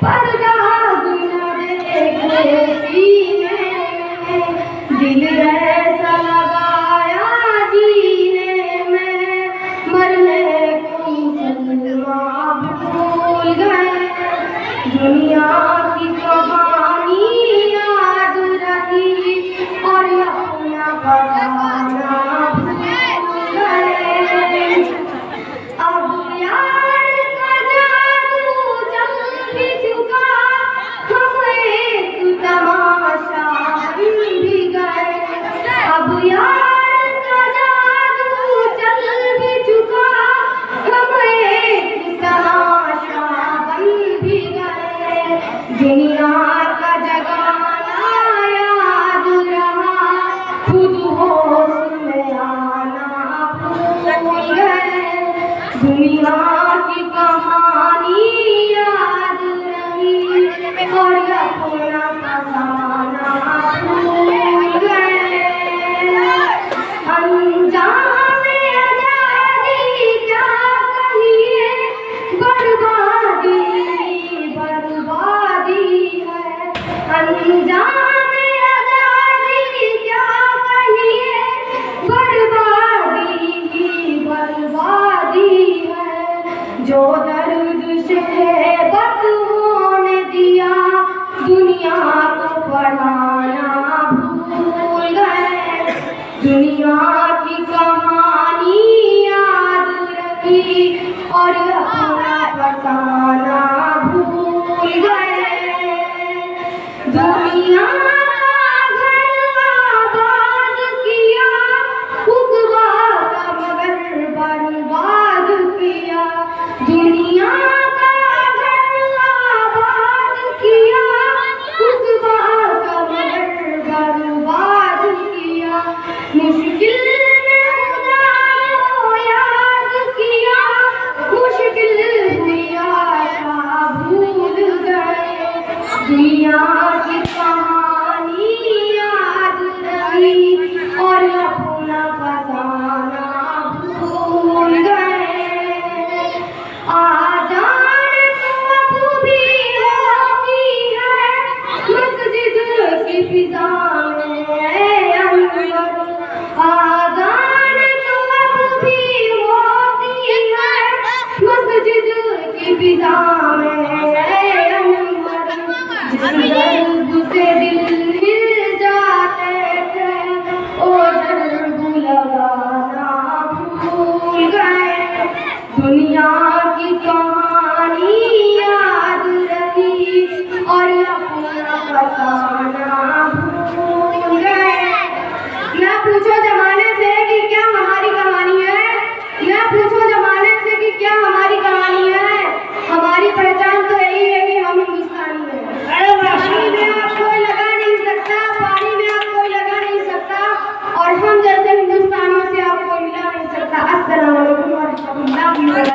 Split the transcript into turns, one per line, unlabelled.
पर्दा न देखे सीने में, दिल ऐसा लगाया जीने में, मरने को मुसलमान भूल गए। दुनिया की कहानी याद रही और अपना फसाना भूल गए। अब यार का जादू चल भी चुका, हम एक तमाशा बन भी गए। अब यार का जादू चल भी चुका, हम एक तमाशा बन भी गए। दुनिया का जगाना याद रहा, खुद होश में आना भूल गए। दुनिया की कहानी याद रही और अपना फसाना भूल गए। अंजाम आजादी क्या कहिए, बर्बादी बर्बादी है। अंजाम आजादी क्या कहिए, बर्बादी ही बर्बादी है। जो दर्द से बद होने दिया, दुनिया को पढ़ाना भूल गए। दुनिया की कहानी याद रही और अपना फसाना भूल गए। दुनिया का घर आबाद किया, उगवा का मगर बर्बाद किया। दुनिया का घर आबाद किया, उगवा का मगर बर्बाद किया। मुश्किल में खुदा को याद किया, मुश्किल हुई आशा भूल गए। दुनिया की कहानी याद रही और अपना फसाना भूल गए। आजान तो अब भी होती है मस्जिद की फिजा में अनवर। आजान तो अब भी होती है मस्जिद की फिजा में अनवर। जिस दर्द से दिल